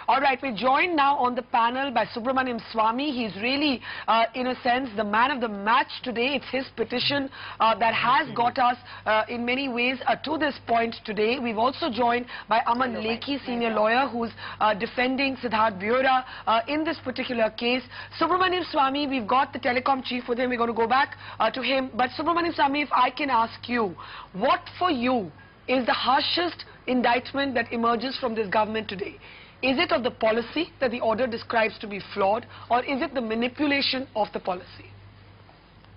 All right, we're joined now on the panel by Subramanian Swamy. He's really, in a sense, the man of the match today. It's his petition that has got us, in many ways, to this point today. We've also joined by Aman Lekhi, senior lawyer, who's defending Siddharth Vieira in this particular case. Subramanian Swamy, we've got the telecom chief with him. We're going to go back to him. But Subramanian Swamy, if I can ask you, what for you is the harshest indictment that emerges from this government today? Is it of the policy that the order describes to be flawed, or is it the manipulation of the policy?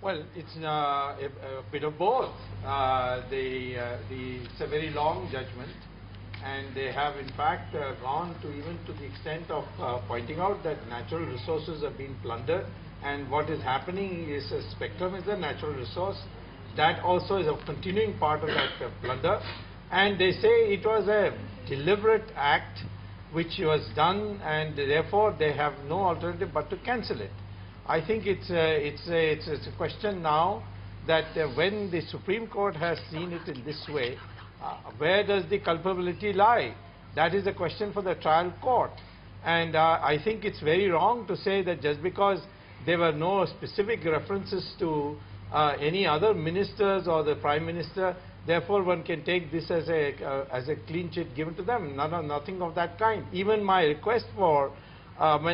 Well, it's a bit of both. It's a very long judgment, and they have in fact gone to even to the extent of pointing out that natural resources have been plundered, and what is happening is a spectrum is a natural resource. That also is a continuing part of that plunder, and they say it was a deliberate act which was done, and therefore they have no alternative but to cancel it. I think it's a question now that when the Supreme Court has seen it in this way, where does the culpability lie? That is a question for the trial court, and I think it's very wrong to say that just because there were no specific references to any other ministers or the Prime Minister, therefore one can take this as a clean chit given to them. Nothing of that kind. Even my request for,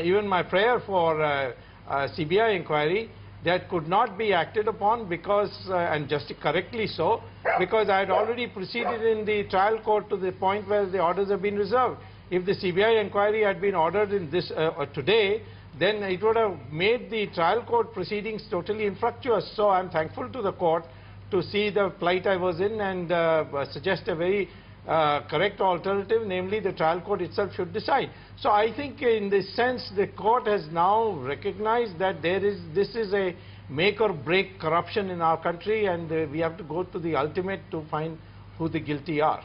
even my prayer for CBI inquiry, that could not be acted upon because, and just correctly so, because I had already proceeded in the trial court to the point where the orders have been reserved. If the CBI inquiry had been ordered in this today, then it would have made the trial court proceedings totally infructuous. So I'm thankful to the court to see the plight I was in and suggest a very correct alternative, namely the trial court itself should decide. So I think in this sense the court has now recognized that this is a make or break corruption in our country, and we have to go to the ultimate to find who the guilty are.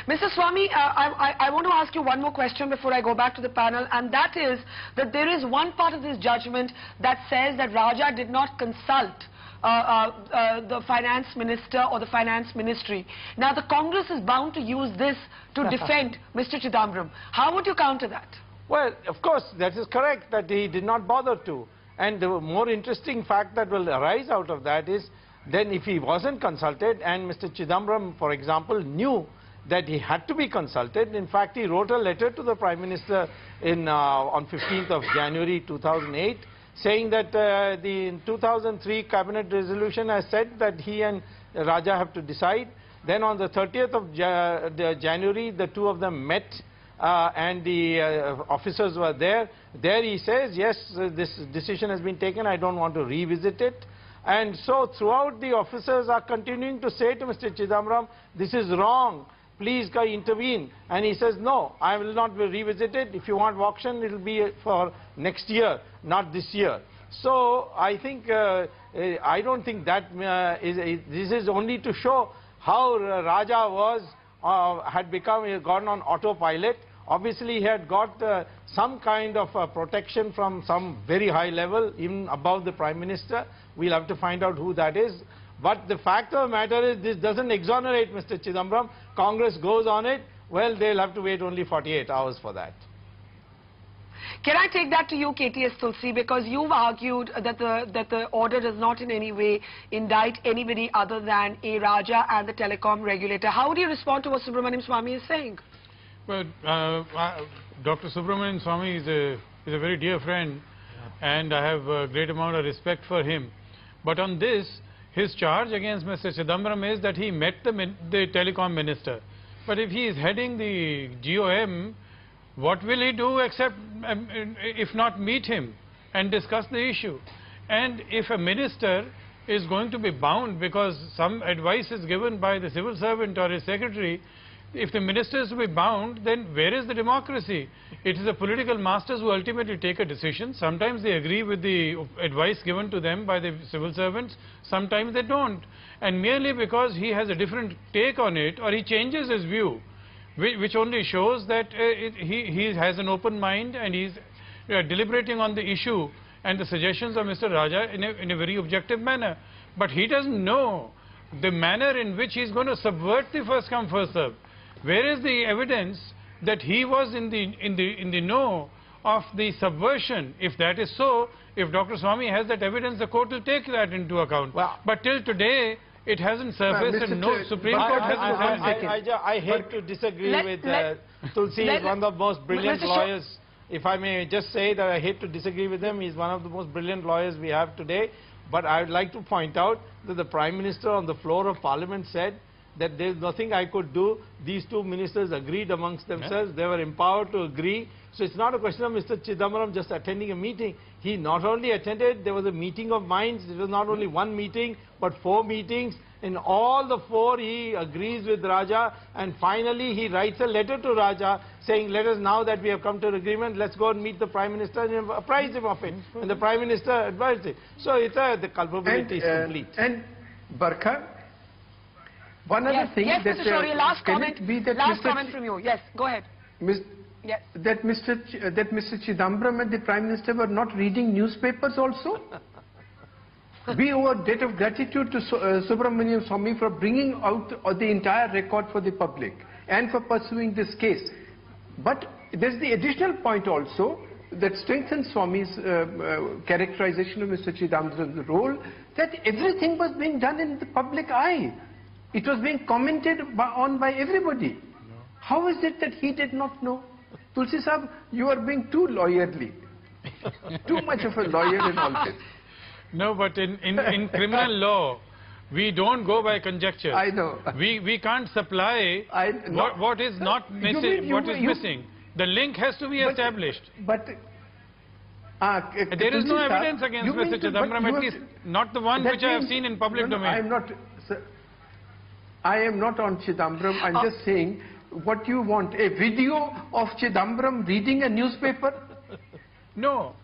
Mr. Swamy, I want to ask you one more question before I go back to the panel, and that is that there is one part of this judgment that says that Raja did not consult the finance minister or the finance ministry. Now the Congress is bound to use this to defend Mr. Chidambaram. How would you counter that? Well, of course, that is correct, that he did not bother to. And the more interesting fact that will arise out of that is, then if he wasn't consulted and Mr. Chidambaram, for example, knew that he had to be consulted. In fact, he wrote a letter to the Prime Minister on 15th of January 2008, saying that the 2003 cabinet resolution has said that he and Raja have to decide. Then on the 30th of January, the two of them met and the officers were there. There he says, yes, this decision has been taken, I don't want to revisit it. And so throughout, the officers are continuing to say to Mr. Chidambaram, this is wrong, please intervene. And he says, no, I will not revisit it. If you want auction, it will be for next year, not this year. So I think, I don't think that this is only to show how Raja was, had gone on autopilot. Obviously, he had got some kind of protection from some very high level, even above the Prime Minister. We'll have to find out who that is. But the fact of the matter is, this doesn't exonerate Mr. Chidambaram. Congress goes on it. Well, they'll have to wait only 48 hours for that. Can I take that to you, KTS Tulsi, because you've argued that the order does not in any way indict anybody other than A. Raja and the telecom regulator. How do you respond to what Subramanian Swamy is saying? Well, Dr. Subramanian Swamy is a very dear friend, and I have a great amount of respect for him. But on this, his charge against Mr. Chidambaram is that he met the telecom minister. But if he is heading the GOM, what will he do except, if not meet him and discuss the issue? And if a minister is going to be bound because some advice is given by the civil servant or his secretary, if the minister is to be bound, then where is the democracy? It is the political masters who ultimately take a decision. Sometimes they agree with the advice given to them by the civil servants, sometimes they don't. And merely because he has a different take on it, or he changes his view, which only shows that he has an open mind and he's deliberating on the issue and the suggestions of Mr. Raja in a very objective manner. But he doesn't know the manner in which he's going to subvert the first come, first serve. Where is the evidence that he was in the know of the subversion. If that is so, if Dr. Swamy has that evidence, the court will take that into account. Well, but till today, it hasn't surfaced, and no Supreme Court hasn't done. I hate to disagree with Tulsi. He's one of the most brilliant lawyers. If I may just say that I hate to disagree with him, he's one of the most brilliant lawyers we have today. But I would like to point out that the Prime Minister on the floor of Parliament said that there is nothing I could do. These two ministers agreed amongst themselves. They were empowered to agree. So it's not a question of Mr. Chidambaram just attending a meeting. He not only attended, there was a meeting of minds. It was not only one meeting, but 4 meetings. In all the 4, he agrees with Raja. And finally, he writes a letter to Raja saying, let us, now that we have come to an agreement, let's go and meet the Prime Minister and apprise him of it. And the Prime Minister advised it. So it's the culpability is complete. And Barkha, one other thing yes, that... Mr. Shourie, last comment from you. Yes, go ahead. Yes. That Mr. Chidambaram and the Prime Minister were not reading newspapers also? We owe a debt of gratitude to Subramanian Swamy for bringing out the entire record for the public and for pursuing this case. But there's the additional point also that strengthens Swamy's characterization of Mr. Chidambaram's role, that everything was being done in the public eye. It was being commented on by everybody. No. How is it that he did not know? Tulsi Sahab, you are being too lawyerly. Too much of a lawyer in all this. No, but in criminal law, we don't go by conjecture. I know. We can't supply what is not missing. What is missing? The link has to be established. But there is no evidence against Mr. Chidambaram, at least not the one which I have seen in public domain. I am not. Sir, I am not on Chidambaram. I'm just saying, what you want, a video of Chidambaram reading a newspaper? No.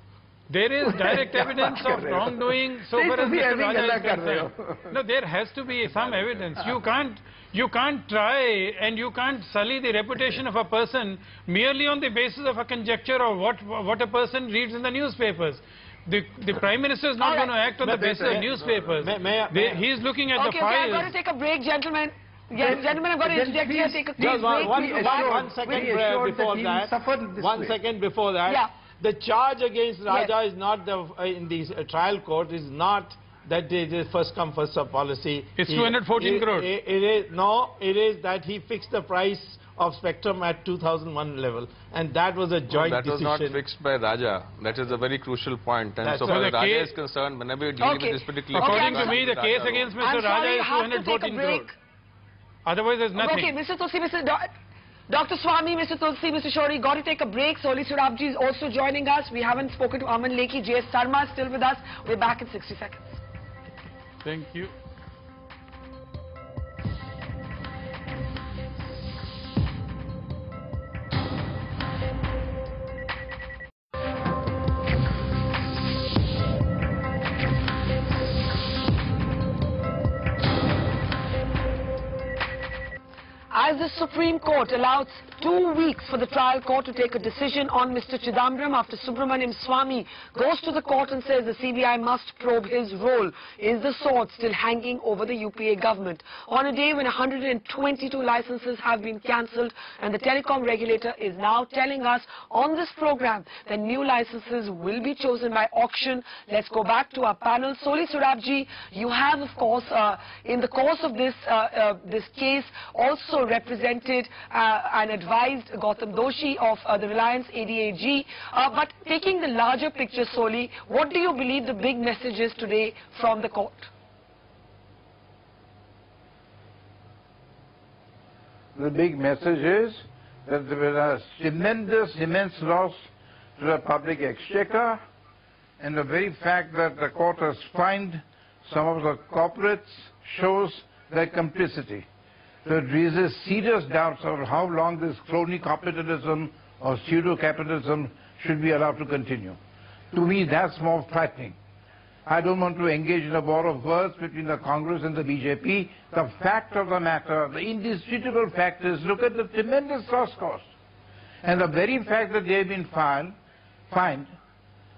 There is direct evidence of wrongdoing so far as Mr. Raja is concerned. No, there has to be some evidence. You can't try and you can't sully the reputation of a person merely on the basis of a conjecture of what a person reads in the newspapers. The Prime Minister is not going to act on the basis of newspapers. He is looking at the files. Okay, I've got to take a break, gentlemen. Yes, gentlemen, I've got to interject here. Take a quick break. One second before that. Yeah. The charge against Raja is not in the trial court is not that it is first come first serve policy. It's 214 crores. It is that he fixed the price of spectrum at 2001 level, and that was a joint decision. That was not fixed by Raja. That is a very crucial point. And so far as Raja is concerned, whenever you're dealing with this particular case, according to me, the case against Mr. Raja is 214 crores. Otherwise, there's nothing. Okay, Mr. Tulsi, Dr. Swamy, Mr. Tulsi, Mr. Shourie, got to take a break. Soli Surabji is also joining us. We haven't spoken to Aman Lekhi. J.S. Sarma is still with us. We're back in 60 seconds. Thank you. As the Supreme Court allows 2 weeks for the trial court to take a decision on Mr. Chidambaram after Subramanian Swamy goes to the court and says the CBI must probe his role, is the sword still hanging over the UPA government. On a day when 122 licenses have been cancelled and the telecom regulator is now telling us on this program that new licenses will be chosen by auction. Let's go back to our panel. Soli Surabji, you have of course in the course of this case also represented and advised Gautam Doshi of the Reliance ADAG. But taking the larger picture, Soli, what do you believe the big message is today from the court? The big message is that there was a immense loss to the public exchequer, and the very fact that the court has fined some of the corporates shows their complicity. So it raises serious doubts over how long this crony capitalism or pseudo-capitalism should be allowed to continue. To me, that's more frightening. I don't want to engage in a war of words between the Congress and the BJP. The fact of the matter, the indisputable fact is, look at the tremendous loss cost. And the very fact that they have been fined,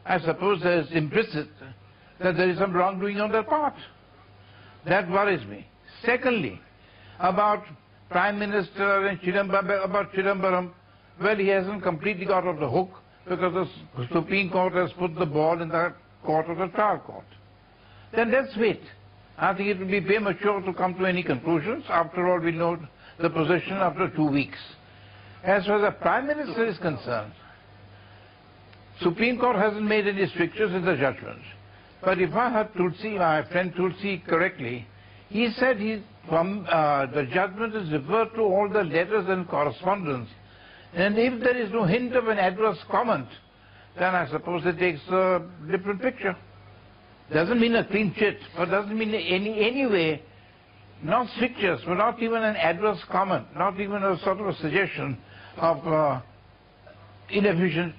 I suppose there is implicit that there is some wrongdoing on their part. That worries me. Secondly, about Prime Minister and Chidambaram, well, he hasn't completely got off the hook because the Supreme Court has put the ball in the court of the trial court. Then let's wait. I think it will be premature to come to any conclusions. After all, we know the position after 2 weeks. As far as the Prime Minister is concerned, Supreme Court hasn't made any strictures in the judgment. But if I heard Tulsi, my friend Tulsi correctly, he said the judgment is referred to all the letters and correspondence. And if there is no hint of an adverse comment, then I suppose it takes a different picture. Doesn't mean a clean chit, but doesn't mean any way, not strictures, but not even an adverse comment, not even a sort of a suggestion of inefficient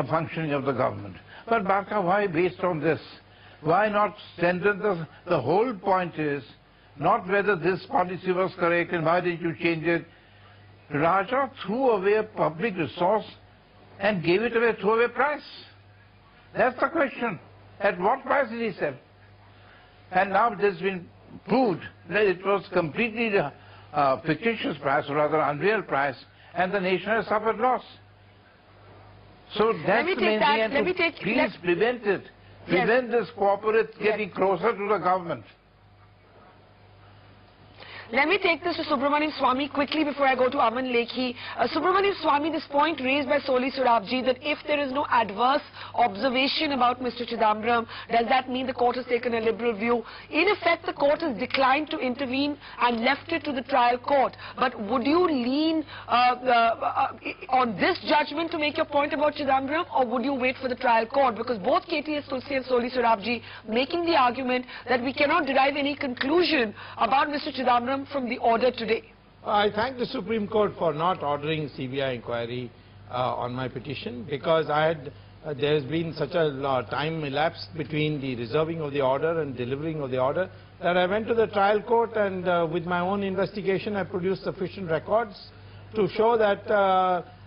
functioning of the government. But Baka, why based on this? Why not strengthen the whole point is not whether this policy was correct and why did you change it. Raja threw away a public resource and gave it away at throwaway price. That's the question. At what price did he sell? And now it has been proved that it was completely fictitious price, or rather unreal price, and the nation has suffered loss. So that's the main thing, and please prevent it. Prevent this corporate getting closer to the government. Let me take this to Subramanian Swamy quickly before I go to Aman Lekhi. Subramanian Swamy, this point raised by Soli Surabji that if there is no adverse observation about Mr. Chidambaram, does that mean the court has taken a liberal view? In effect, the court has declined to intervene and left it to the trial court. But would you lean on this judgment to make your point about Chidambaram, or would you wait for the trial court? Because both KTS Tulsi and Soli Surabji making the argument that we cannot derive any conclusion about Mr. Chidambaram from the order today. I thank the Supreme Court for not ordering CBI inquiry on my petition, because there has been such a time elapsed between the reserving of the order and delivering of the order that I went to the trial court, and with my own investigation I produced sufficient records to show that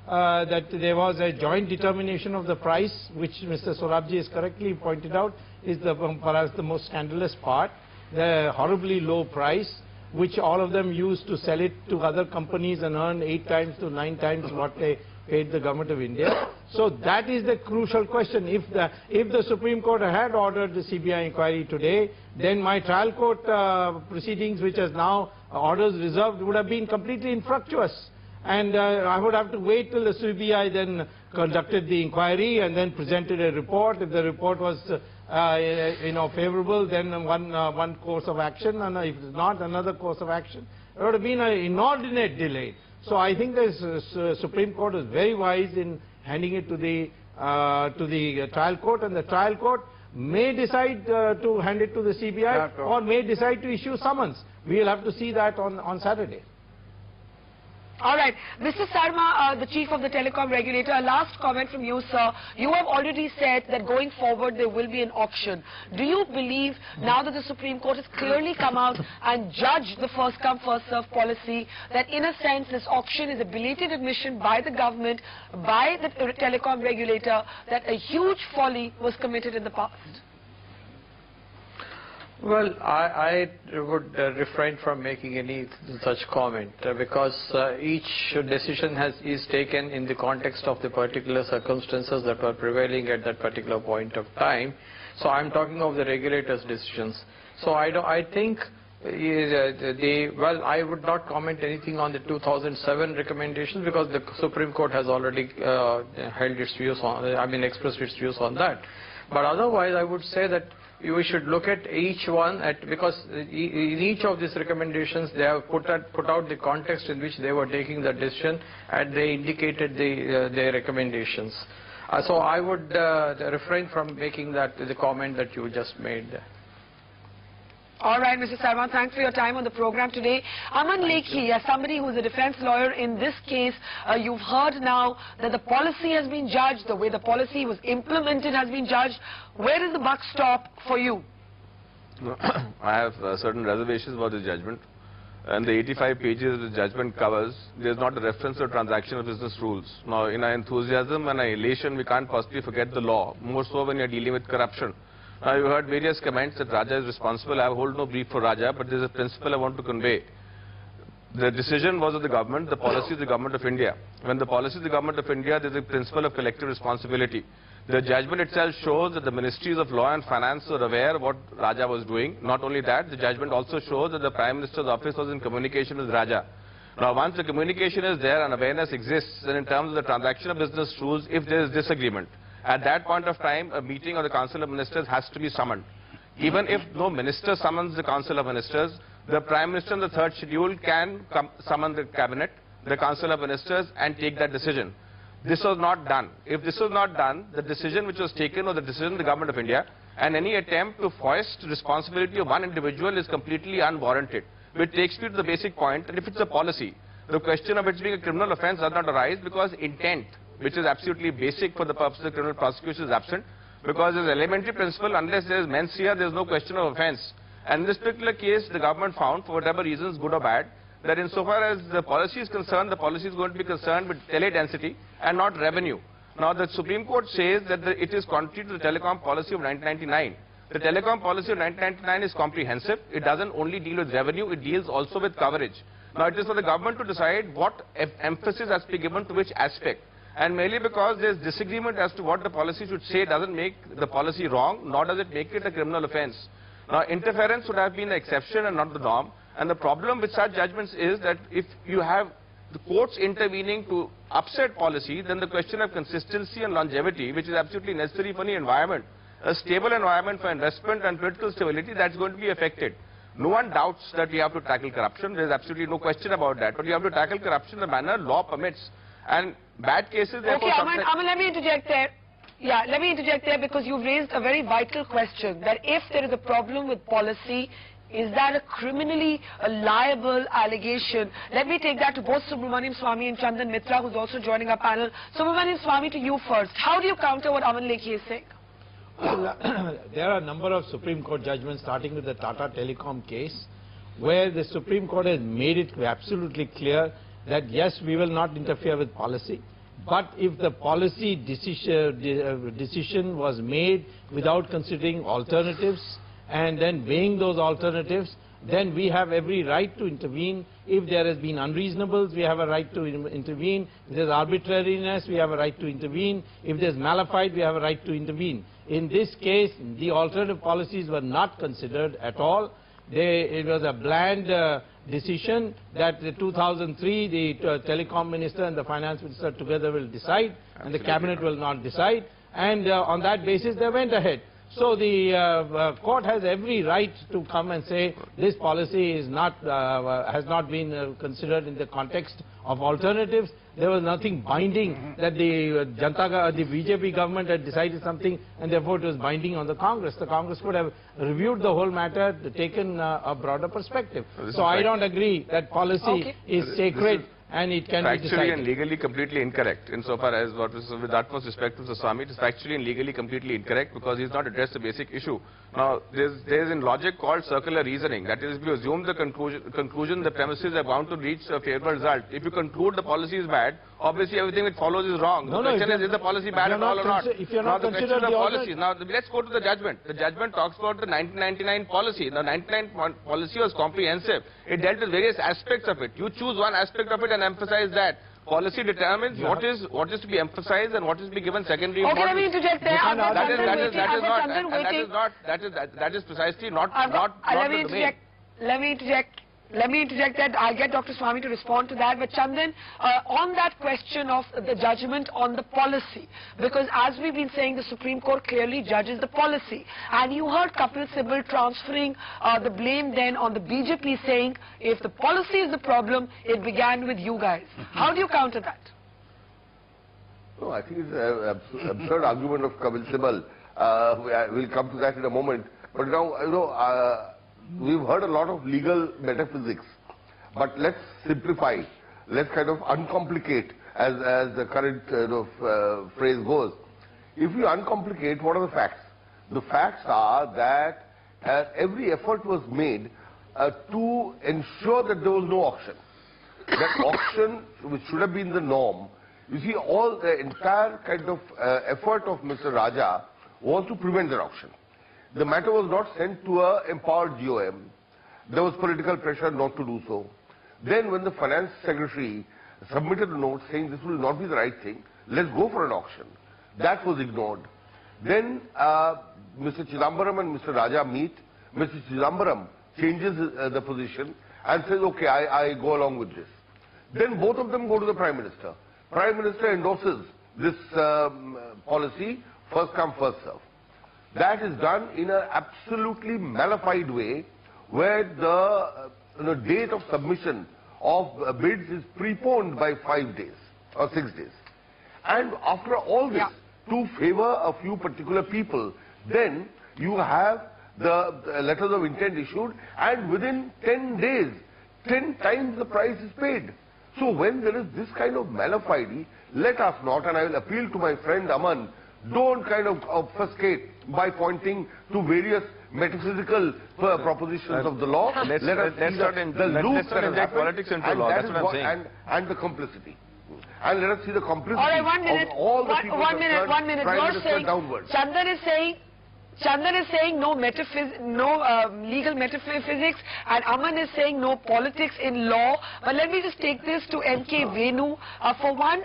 that there was a joint determination of the price, which Mr. Sorabji has correctly pointed out is perhaps the most scandalous part, the horribly low price, which all of them used to sell it to other companies and earn 8 times to 9 times what they paid the government of India. So that is the crucial question. If the Supreme Court had ordered the CBI inquiry today, then my trial court proceedings, which has now orders reserved, would have been completely infructuous. And I would have to wait till the CBI then conducted the inquiry and then presented a report. If the report was favorable, then one course of action, and if it's not, another course of action. It would have been an inordinate delay. So I think the Supreme Court is very wise in handing it to the trial court, and the trial court may decide to hand it to the CBI or may decide to issue summons. We will have to see that on Saturday. All right. Mr. Sarma, the chief of the telecom regulator, a last comment from you, sir. You have already said that going forward there will be an auction. Do you believe, now that the Supreme Court has clearly come out and judged the first come, first serve policy, that in a sense this auction is a belated admission by the government, by the telecom regulator, that a huge folly was committed in the past? Well, I would refrain from making any such comment because each decision is taken in the context of the particular circumstances that were prevailing at that particular point of time. So I'm talking of the regulator's decisions. So I think I would not comment anything on the 2007 recommendations because the Supreme Court has already held its views on, expressed its views on that. But otherwise, I would say that we should look at each one because in each of these recommendations they have put out the context in which they were taking the decision, and they indicated their recommendations. So I would refrain from making the comment that you just made. All right, Mr. Sarma, thanks for your time on the program today. Aman Lekhi, as somebody who is a defense lawyer in this case, you've heard now that the policy has been judged, the way the policy was implemented has been judged. Where does the buck stop for you? I have certain reservations about the judgment. And the 85 pages the judgment covers, there's not a reference to transactional business rules. Now, in our enthusiasm and our elation, we can't possibly forget the law, more so when you're dealing with corruption. Now, you heard various comments that Raja is responsible. I hold no brief for Raja, but there's a principle I want to convey. The decision was of the government, the policy of the government of India. When the policy of the government of India, there is a principle of collective responsibility. The judgment itself shows that the ministries of law and finance were aware of what Raja was doing. Not only that, the judgment also shows that the Prime Minister's office was in communication with Raja. Now, once the communication is there and awareness exists, then in terms of the transaction of business rules, if there is disagreement, at that point of time, a meeting of the Council of Ministers has to be summoned. Even if no minister summons the Council of Ministers, the Prime Minister in the third schedule can summon the Cabinet, the Council of Ministers, and take that decision. This was not done. If this was not done, the decision which was taken was the decision of the Government of India, and any attempt to foist responsibility of one individual is completely unwarranted. Which takes me to the basic point, and if it's a policy, the question of it being a criminal offence does not arise because intent, which is absolutely basic for the purpose of criminal prosecution, is absent. Because there's an elementary principle, unless there is mens rea, there is no question of offence. And in this particular case, the government found, for whatever reasons, good or bad, that insofar as the policy is concerned, the policy is going to be concerned with tele-density and not revenue. Now, the Supreme Court says that it is contrary to the telecom policy of 1999. The telecom policy of 1999 is comprehensive. It doesn't only deal with revenue, it deals also with coverage. Now, it is for the government to decide what emphasis has to be given to which aspect. And merely because there is disagreement as to what the policy should say doesn't make the policy wrong, nor does it make it a criminal offence. Now, interference would have been the exception and not the norm. And the problem with such judgments is that if you have the courts intervening to upset policy, then the question of consistency and longevity, which is absolutely necessary for the environment, a stable environment for investment and political stability, that's going to be affected. No one doubts that we have to tackle corruption. There's absolutely no question about that. But you have to tackle corruption in the manner law permits. And bad cases, therefore... Okay, Aman, let me interject there. Yeah, let me interject there because you've raised a very vital question that if there is a problem with policy, is that a criminally liable allegation? Let me take that to both Subramanian Swamy and Chandan Mitra, who's also joining our panel. Subramanian Swamy, to you first. How do you counter what Aman Lekhi is saying? Well, there are a number of Supreme Court judgments, starting with the Tata Telecom case, where the Supreme Court has made it absolutely clear that yes, we will not interfere with policy, but if the policy decision was made without considering alternatives and then weighing those alternatives, then we have every right to intervene. If there has been unreasonables, we have a right to intervene. If there is arbitrariness, we have a right to intervene. If there is malafide, we have a right to intervene. In this case, the alternative policies were not considered at all. It was a bland decision that in 2003 the telecom minister and the finance minister together will decide, and the cabinet will not decide, and on that basis they went ahead. So the court has every right to come and say this policy is not has not been considered in the context of alternatives. There was nothing binding that the BJP government had decided something and therefore it was binding on the Congress. The Congress could have reviewed the whole matter, taken a broder perspective. So I don't agree that policy is sacred and it can be decided. Factually and legally completely incorrect. Insofar as what is with utmost respect to Mr. Swamy, it is factually and legally completely incorrect because he has not addressed the basic issue. Now, there is in logic called circular reasoning. That is, if you assume the conclusion the premises are bound to reach a favourable result. If you conclude the policy is bad, obviously everything which follows is wrong. The question is the policy bad at all or not? If you're not considering the policy. Now, let's go to the judgment. The judgment talks about the 1999 policy. The 1999 policy was comprehensive. It dealt with various aspects of it. You choose one aspect of it and emphasize that. Policy determines what is to be emphasized and what is to be given secondary importance. Okay, let me interject there. That is precisely not the domain. Let me interject that. I'll get Dr. Swamy to respond to that. But Chandan, on that question of the judgment on the policy, because as we've been saying, the Supreme Court clearly judges the policy. And you heard Kapil Sibal transferring the blame then on the BJP, saying if the policy is the problem, it began with you guys. How do you counter that? No, I think it's an absurd argument of Kapil Sibal. We'll come to that in a moment. But now, we've heard a lot of legal metaphysics, but let's simplify, let's kind of uncomplicate, as the current phrase goes. If you uncomplicate, what are the facts? The facts are that every effort was made to ensure that there was no auction. That auction, which should have been the norm, you see, all the entire kind of effort of Mr. Raja was to prevent that auction. The matter was not sent to an empowered GOM. There was political pressure not to do so. Then when the finance secretary submitted a note saying this will not be the right thing, let's go for an auction, that was ignored. Then Mr. Chidambaram and Mr. Raja meet. Mr. Chidambaram changes the position and says, okay, I go along with this. Then both of them go to the Prime Minister. Prime Minister endorses this policy, first come, first serve. That is done in an absolutely malified way, where the date of submission of bids is preponed by 5 days or 6 days. And after all this, to favor a few particular people, then you have the letters of intent issued, and within 10 days, 10 times the price is paid. So when there is this kind of malifiety, let us not, and I will appeal to my friend Aman, don't kind of obfuscate by pointing to various metaphysical propositions of the law. Let's not inject politics into law. That's what I'm saying. And the complicity. And let us see the complicity All right, 1 minute. of all the people One minute. Prime You're Minister saying, downwards. Chandan is saying no legal metaphysics, and Aman is saying no politics in law. But let me just take this to MK Venu. For one,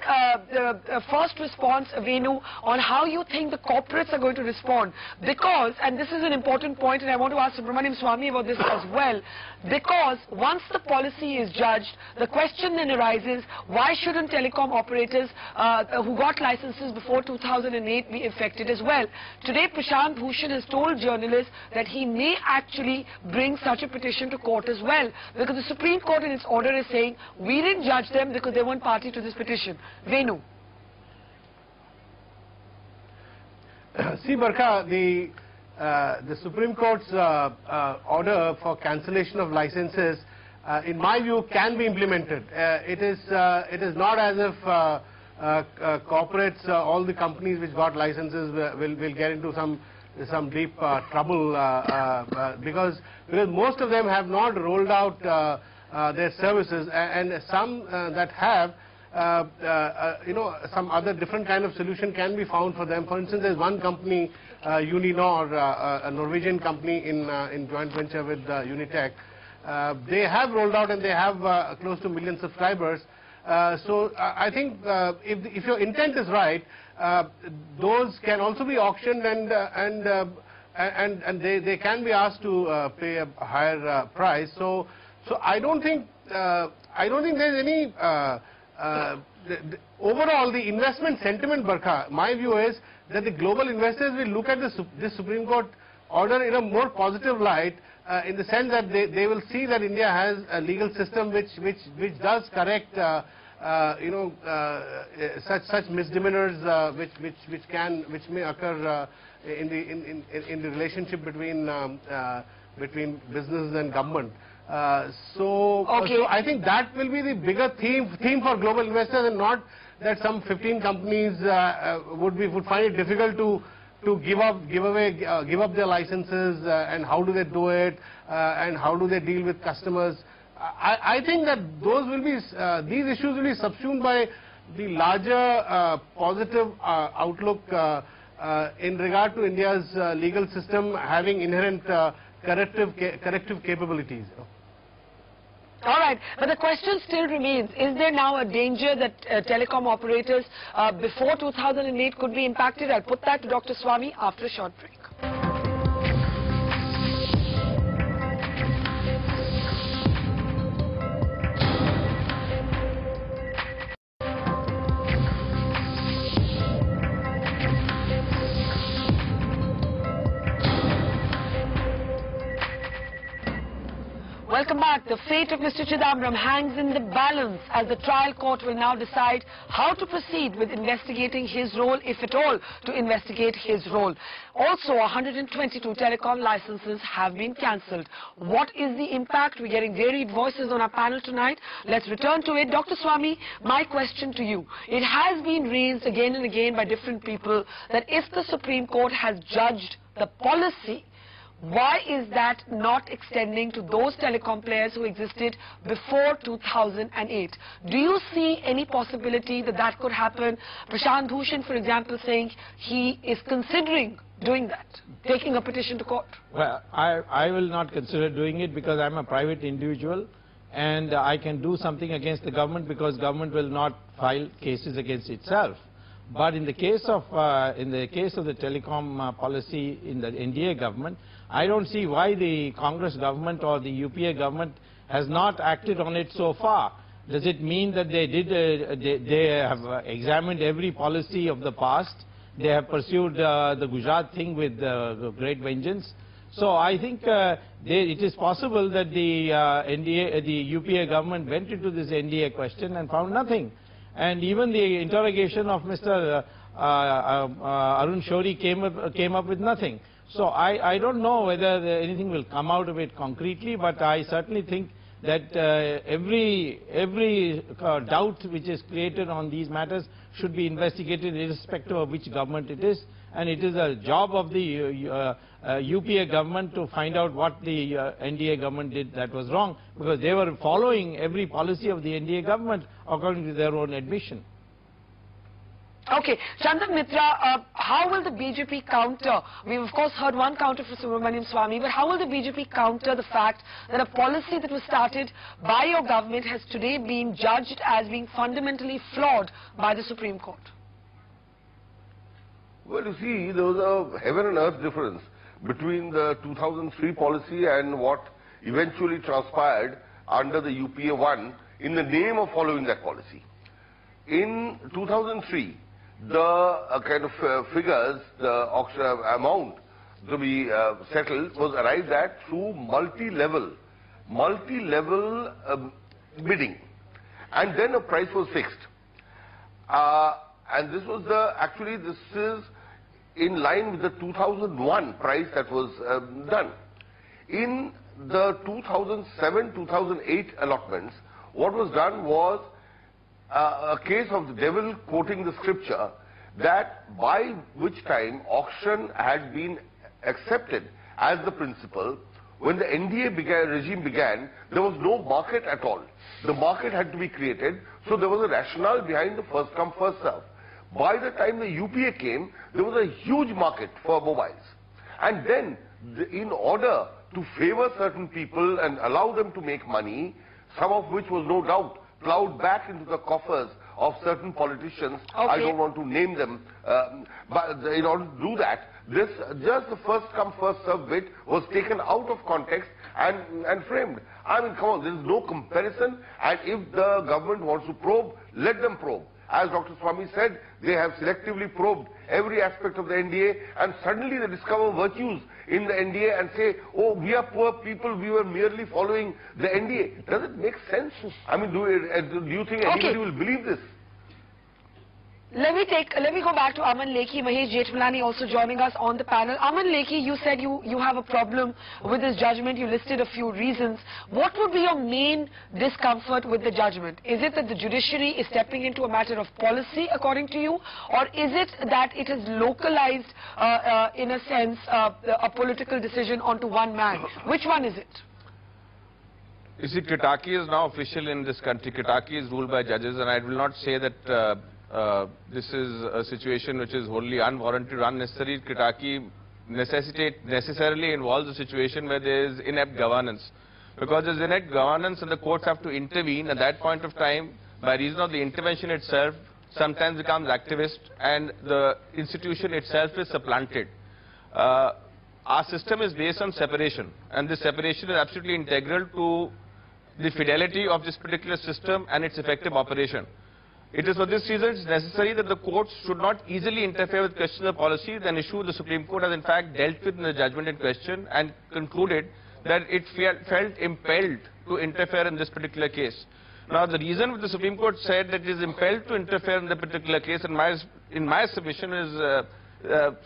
the first response, Venu, on how you think the corporates are going to respond. Because, and this is an important point, and I want to ask Subramanian Swamy about this as well, because once the policy is judged, the question then arises, why shouldn't telecom operators who got licenses before 2008 be affected as well? Today, Prashant Bhushan has told journalists that he may actually bring such a petition to court as well, because the Supreme Court in its order is saying we didn't judge them because they weren't party to this petition. Venu. See, Barkha, the Supreme Court's order for cancellation of licenses, in my view, can be implemented. It is not as if corporates, all the companies which got licenses will get into some deep trouble because most of them have not rolled out their services, and some that have, some other different kind of solution can be found for them. For instance, there's one company, Uninor, a Norwegian company in joint venture with Unitech. They have rolled out and they have close to 1 million subscribers. So I think if your intent is right, those can also be auctioned, and they can be asked to pay a higher price. So I don't think there's any overall the investment sentiment, Barkha. My view is that the global investors will look at this Supreme Court order in a more positive light, in the sense that they will see that India has a legal system which does correct such misdemeanors which may occur in the relationship between business and government. So I think that will be the bigger theme for global investors, and not that some 15 companies would find it difficult to give up their licenses, and how do they do it, and how do they deal with customers. I think that these issues will be subsumed by the larger positive outlook in regard to India's legal system having inherent corrective capabilities. All right, but the question still remains, is there now a danger that telecom operators before 2008 could be impacted? I'll put that to Dr. Swamy after a short break. Welcome back. The fate of Mr. Chidambaram hangs in the balance as the trial court will now decide how to proceed with investigating his role, if at all, to investigate his role. Also, 122 telecom licenses have been cancelled. What is the impact? We're getting varied voices on our panel tonight. Let's return to it. Dr. Swamy, my question to you. It has been raised again and again by different people that if the Supreme Court has judged the policy, why is that not extending to those telecom players who existed before 2008? Do you see any possibility that that could happen? Prashant Bhushan, for example, saying he is considering doing that, taking a petition to court. Well, I will not consider doing it because I'm a private individual. and I can do something against the government because government will not file cases against itself. But in the case of the telecom policy in the NDA government, I don't see why the Congress government or the UPA government has not acted on it so far. Does it mean that they have examined every policy of the past? They have pursued the Gujarat thing with great vengeance. So I think it is possible that the UPA government went into this NDA question and found nothing. And even the interrogation of Mr. Arun Shourie came up with nothing. So I don't know whether anything will come out of it concretely, but I certainly think that every doubt which is created on these matters should be investigated irrespective of which government it is. And it is a job of the UPA government to find out what the NDA government did that was wrong, because they were following every policy of the NDA government according to their own admission. Okay, Chandan Mitra, how will the BJP counter? We've of course heard one counter for Subramanian Swamy, but how will the BJP counter the fact that a policy that was started by your government has today been judged as being fundamentally flawed by the Supreme Court? Well, you see, there was a heaven and earth difference between the 2003 policy and what eventually transpired under the UPA 1 in the name of following that policy. In 2003, the kind of figures, the auction amount to be settled was arrived at through multi-level bidding, and then a price was fixed. And this was actually this is in line with the 2001 price that was done. In the 2007-2008 allotments, what was done was a case of the devil quoting the scripture, that by which time auction had been accepted as the principle. When the NDA regime began, there was no market at all. The market had to be created, so there was a rationale behind the first come, first serve. By the time the UPA came, there was a huge market for mobiles. And then, in order to favor certain people and allow them to make money, some of which was no doubt plowed back into the coffers of certain politicians. Okay. I don't want to name them, but in order to do that, just the first come first serve bit was taken out of context and framed. I mean, come on, there is no comparison, and if the government wants to probe, let them probe. As Dr. Swamy said, they have selectively probed every aspect of the NDA, and suddenly they discover virtues in the NDA and say, oh, we are poor people, we were merely following the NDA. Does it make sense? I mean, do you think anybody will believe this? Let me go back to Aman Lekhi. Mahesh Jethmalani also joining us on the panel. Aman Lekhi, you said you have a problem with this judgment. You listed a few reasons. What would be your main discomfort with the judgment? Is it that the judiciary is stepping into a matter of policy, according to you, or is it that it has localized, in a sense, a political decision onto one man? Which one is it? You see, Kitaki is now official in this country. Kitaki is ruled by judges, and I will not say that this is a situation which is wholly unwarranted or unnecessary. Kitaki necessarily involves a situation where there is inept governance. Because there is inept governance and the courts have to intervene. At that point of time, by reason of the intervention itself, sometimes becomes activist and the institution itself is supplanted. Our system is based on separation, and this separation is absolutely integral to the fidelity of this particular system and its effective operation. It is for this reason it's necessary that the courts should not easily interfere with questions of policy. An issue the Supreme Court has in fact dealt with in the judgment in question and concluded that it felt impelled to interfere in this particular case. Now the reason the Supreme Court said that it is impelled to interfere in the particular case in my submission is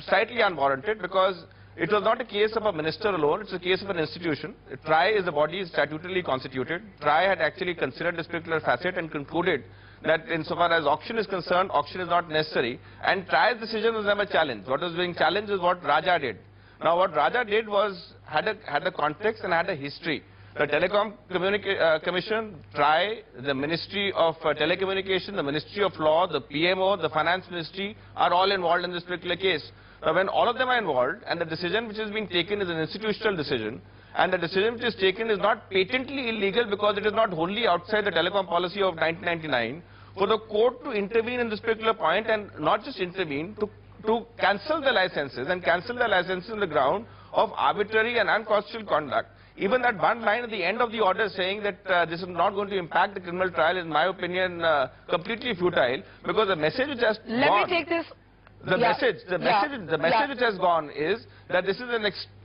slightly unwarranted, because it was not a case of a minister alone, it's a case of an institution. TRAI is a body statutorily constituted. TRAI had actually considered this particular facet and concluded that insofar as auction is concerned, auction is not necessary, and TRAI's decision was never challenged. What was being challenged is what Raja did. Now what Raja did was, had a context and had a history. The Telecom Commission, TRAI, the Ministry of Telecommunication, the Ministry of Law, the PMO, the Finance Ministry are all involved in this particular case. Now when all of them are involved and the decision which has been taken is an institutional decision, and the decision which is taken is not patently illegal because it is not wholly outside the telecom policy of 1999, for the court to intervene in this particular point and not just intervene, to cancel the licenses and cancel the licenses on the ground of arbitrary and unconstitutional conduct. Even that one line at the end of the order saying that this is not going to impact the criminal trial is, in my opinion, completely futile, because the message which has Let gone, me take this. the message which has gone is that this is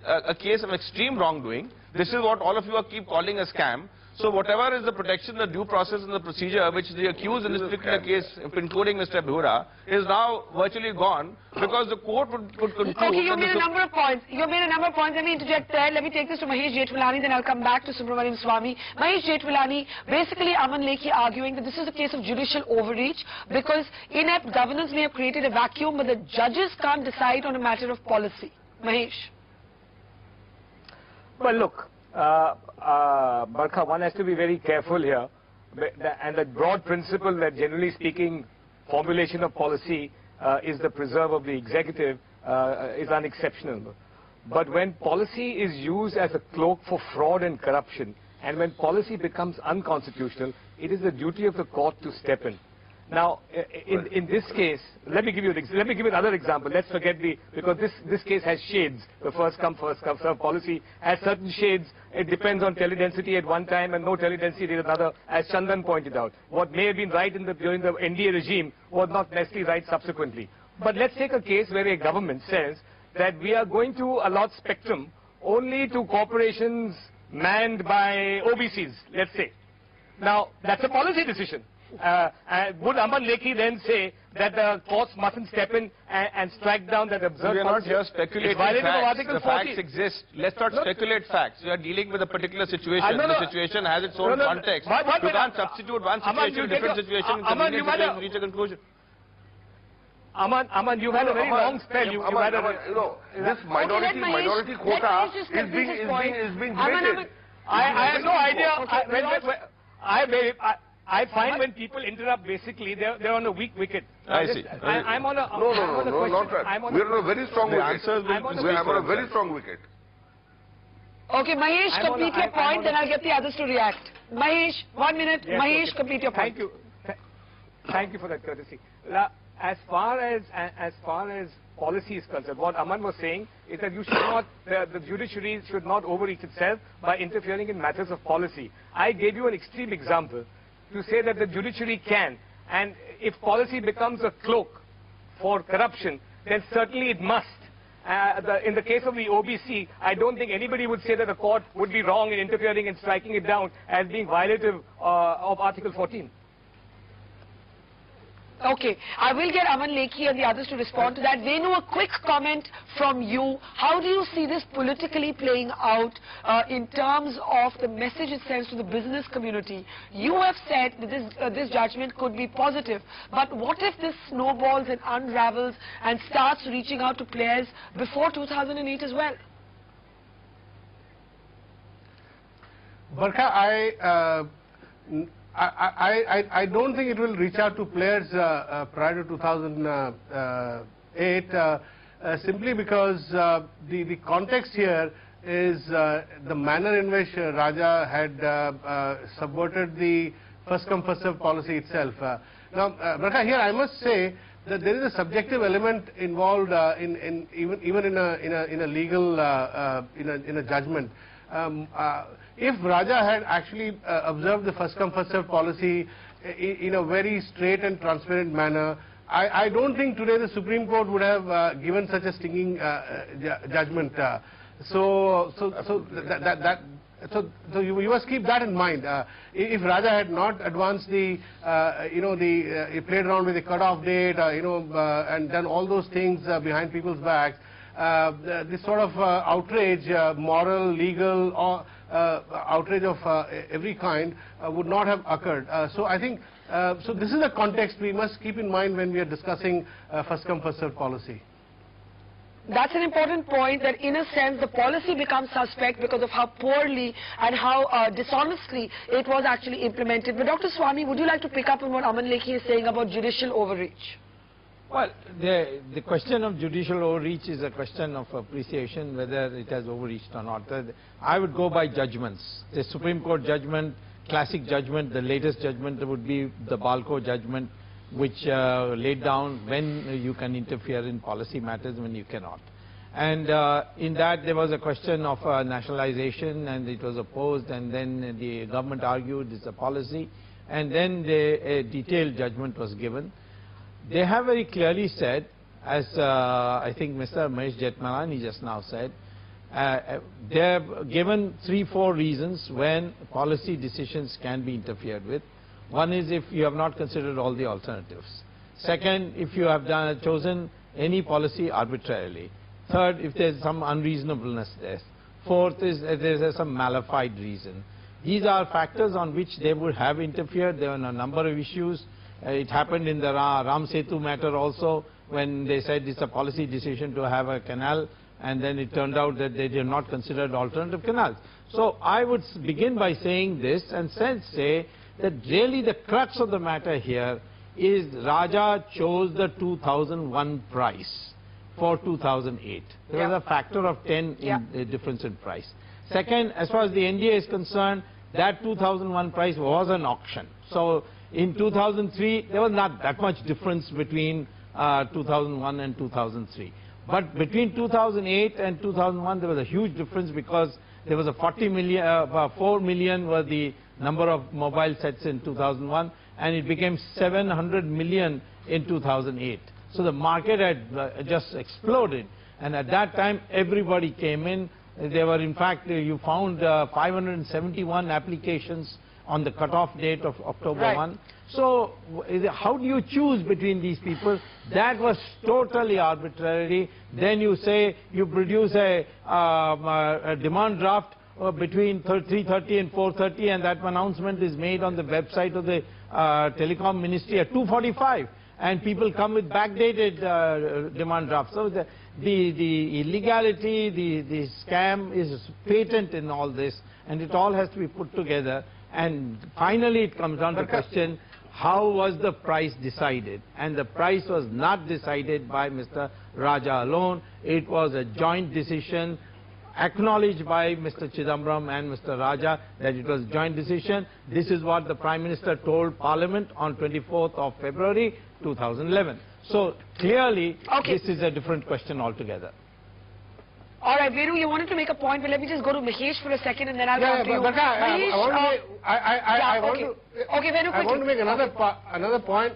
a case of extreme wrongdoing. This is what all of you keep calling a scam. So whatever is the protection, the due process and the procedure which the accused in this particular case, including Mr. Bhura, is now virtually gone because the court would conclude... Okay, you made a number of points. Let me interject there. Let me take this to Mahesh Jethwalani, then I'll come back to Subramanian Swamy. Mahesh Jethwalani, basically Aman Lekhi arguing that this is a case of judicial overreach because inept governance may have created a vacuum, but the judges can't decide on a matter of policy. Mahesh. Well, look, Barkha, one has to be very careful here, and the broad principle that generally speaking formulation of policy is the preserve of the executive is unexceptional. But when policy is used as a cloak for fraud and corruption, and when policy becomes unconstitutional, it is the duty of the court to step in. Now, in this case, let me give you another example. Let's forget because this case has shades. The first come serve policy has certain shades. It depends on teledensity at one time and no teledensity at another, as Chandan pointed out. What may have been right during the NDA regime was not necessarily right subsequently. But let's take a case where a government says that we are going to allot spectrum only to corporations manned by OBCs, let's say. Now, that's a policy decision. Would Aman Lekhi then say that the courts mustn't step in and strike down that absurd We are not here speculating facts. The facts exist. Let's not speculate facts. We are dealing with a particular situation. The situation has its own context. You can't substitute one situation to a different situation and reach a conclusion. Aman, you've had a very long spell. This minority quota is being debated. I have no idea. I find when people interrupt, basically, they're on a weak wicket. I see. I'm on a... No, not right. We're on a very strong wicket. I'm on a very strong wicket. Okay, Mahesh, complete your point, then I'll get the others to react. Mahesh, 1 minute. Yes, Mahesh, complete your point. Thank you. Thank you for that courtesy. As far as policy is concerned, what Aman was saying is that you should not, the judiciary should not overreach itself by interfering in matters of policy. I gave you an extreme example to say that the judiciary can, and if policy becomes a cloak for corruption, then certainly it must. In the case of the OBC, I don't think anybody would say that the court would be wrong in interfering and striking it down as being violative of Article 14. Okay, I will get Aman Lekhi and the others to respond to that. Venu, a quick comment from you. How do you see this politically playing out in terms of the message it sends to the business community? You have said that this judgment could be positive, but what if this snowballs and unravels and starts reaching out to players before 2008 as well? Barkha, I don't think it will reach out to players prior to 2008 simply because the context here is the manner in which Raja had subverted the first come first served policy itself. Now, Barkha, here I must say that there is a subjective element involved even in a legal in a judgment. If Raja had actually observed the first come first served policy in a very straight and transparent manner, I don't think today the Supreme Court would have given such a stinging judgment. So you must keep that in mind. If Raja had not advanced he played around with the cutoff date, and done all those things behind people's backs, this sort of outrage, moral, legal, or outrage of every kind would not have occurred. So I think, so this is the context we must keep in mind when we are discussing first come first served policy. That's an important point, that in a sense the policy becomes suspect because of how poorly and how dishonestly it was actually implemented. But Dr. Swamy, would you like to pick up on what Aman Lekhi is saying about judicial overreach? Well, the question of judicial overreach is a question of appreciation, whether it has overreached or not. I would go by judgments. The Supreme Court judgment, classic judgment, the latest judgment would be the Balco judgment, which laid down when you can interfere in policy matters, when you cannot. And in that there was a question of nationalization, and it was opposed, and then the government argued it's a policy, and then a detailed judgment was given. They have very clearly said, as I think Mr. Mahesh Jethmalani just now said, they have given 3-4 reasons when policy decisions can be interfered with. One is if you have not considered all the alternatives. Second, if you have chosen any policy arbitrarily. Third, if there is some unreasonableness there. Fourth is if there is some malified reason. These are factors on which they would have interfered. There were a number of issues. It happened in the Ram Setu matter also, when they said it's a policy decision to have a canal, and then it turned out that they did not consider alternative canals. So I would begin by saying this and say that really the crux of the matter here is Raja chose the 2001 price for 2008. There was a factor of 10 in difference in price. Second, as far as the NDA is concerned, that 2001 price was an auction. So in 2003, there was not that much difference between 2001 and 2003. But between 2008 and 2001, there was a huge difference, because there was a 4 million were the number of mobile sets in 2001, and it became 700 million in 2008. So the market had just exploded, and at that time everybody came in. There were, in fact, you found 571 applications on the cutoff date of October 1. So how do you choose between these people? That was totally arbitrary. Then you say you produce a demand draft between 3:30 and 4:30, and that announcement is made on the website of the Telecom Ministry at 2:45, and people come with backdated demand drafts. So the illegality, the scam is patent in all this, and it all has to be put together. And finally it comes down to the question, how was the price decided? And the price was not decided by Mr. Raja alone. It was a joint decision acknowledged by Mr. Chidambaram and Mr. Raja, that it was a joint decision. This is what the Prime Minister told Parliament on 24th of February 2011. So clearly this is a different question altogether. All right, Venu, you wanted to make a point, but let me just go to Mahesh for a second, and then I'll come to you. Mahesh, I want to make another point.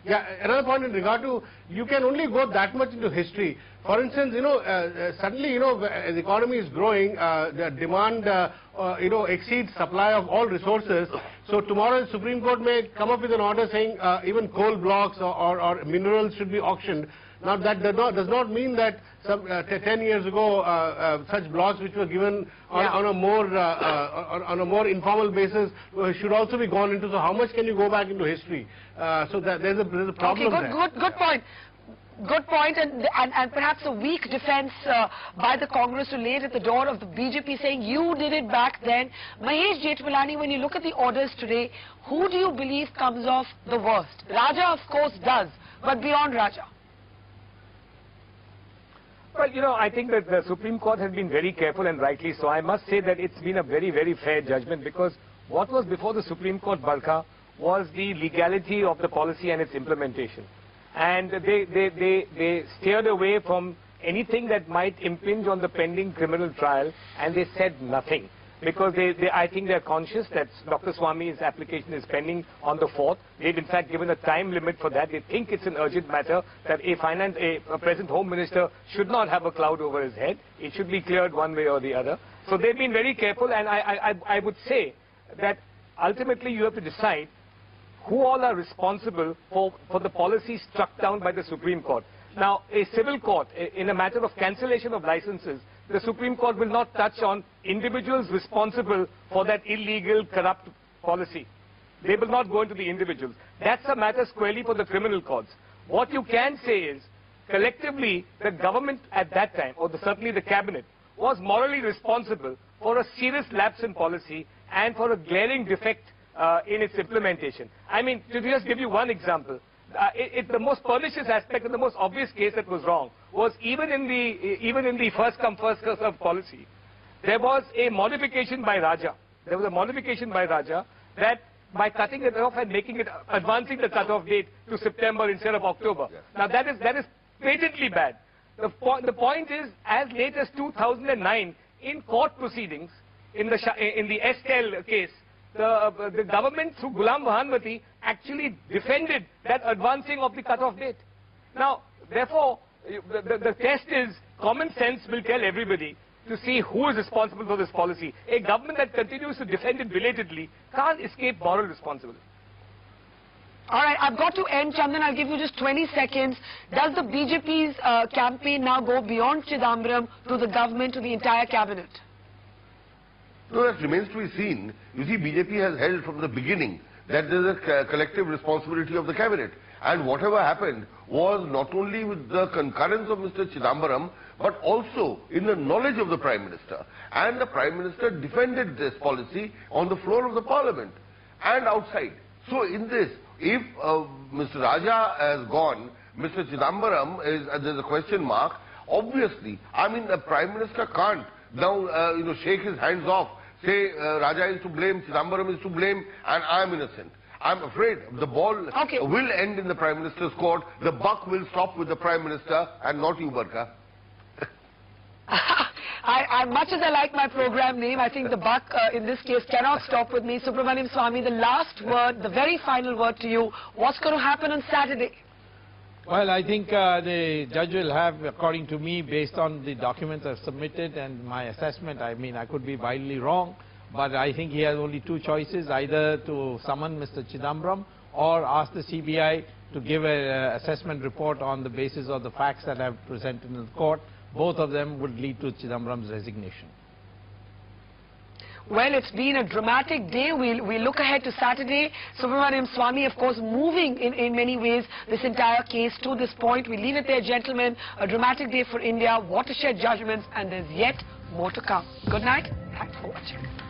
Yeah, another point in regard to, you can only go that much into history. For instance, suddenly, the economy is growing, the demand, exceeds supply of all resources. So tomorrow the Supreme Court may come up with an order saying even coal blocks or minerals should be auctioned. Now that does not mean that some 10 years ago such blocks which were given on a more informal basis should also be gone into. So how much can you go back into history? So that there's a problem there. Good point. Good point, and perhaps a weak defense by the Congress to lay it at the door of the BJP, saying you did it back then. Mahesh Jethmalani, when you look at the orders today, who do you believe comes off the worst? Raja, of course, does, but beyond Raja. Well, I think that the Supreme Court has been very careful, and rightly so. I must say that it's been a very, very fair judgment, because what was before the Supreme Court, Barkha, was the legality of the policy and its implementation. And they steered away from anything that might impinge on the pending criminal trial, and they said nothing. Because I think they're conscious that Dr. Swamy's application is pending on the 4th. They've in fact given a time limit for that. They think it's an urgent matter, that a present Home Minister should not have a cloud over his head. It should be cleared one way or the other. So they've been very careful, and I would say that ultimately you have to decide who all are responsible for the policy struck down by the Supreme Court. Now, a civil court, in a matter of cancellation of licenses, the Supreme Court will not touch on individuals responsible for that illegal, corrupt policy. They will not go into the individuals. That's a matter squarely for the criminal courts. What you can say is, collectively, the government at that time, or certainly the cabinet, was morally responsible for a serious lapse in policy and for a glaring defect in its implementation. I mean, to just give you one example, the most pernicious aspect and the most obvious case that was wrong was even in the first come first served policy, there was a modification by Raja. There was a modification by Raja that by cutting it off and making it, advancing the cut-off date to September instead of October. Yes. Now that is patently bad. The point is, as late as 2009, in court proceedings, in the Estel case, the government through Ghulam Vahanwati actually defended that advancing of the cut-off date. Now, therefore, the test is common sense will tell everybody to see who is responsible for this policy. A government that continues to defend it belatedly can't escape moral responsibility. All right, I've got to end, Chandan. I'll give you just 20 seconds. Does the BJP's campaign now go beyond Chidambaram to the government, to the entire cabinet? No, that remains to be seen. You see, BJP has held from the beginning that there is a collective responsibility of the cabinet. And whatever happened was not only with the concurrence of Mr. Chidambaram, but also in the knowledge of the Prime Minister. And the Prime Minister defended this policy on the floor of the Parliament and outside. So in this, if Mr. Raja has gone, Mr. Chidambaram there's a question mark. Obviously, I mean, the Prime Minister can't now, shake his hands off, say Raja is to blame, Chidambaram is to blame, and I am innocent. I'm afraid the ball will end in the Prime Minister's court. The buck will stop with the Prime Minister and not you, Barkha. Much as I like my program name, I think the buck in this case cannot stop with me. Subramanian Swamy, the last word, the very final word to you. What's going to happen on Saturday? Well, I think the judge will have, according to me, based on the documents I've submitted and my assessment, I mean, I could be wildly wrong, but I think he has only two choices, either to summon Mr. Chidambaram or ask the CBI to give an assessment report on the basis of the facts that I've presented in the court. Both of them would lead to Chidambaram's resignation. Well, it's been a dramatic day. We look ahead to Saturday. Subramanian Swamy, of course, moving in many ways this entire case to this point. We leave it there, gentlemen. A dramatic day for India, watershed judgments, and there's yet more to come. Good night. Thanks for watching.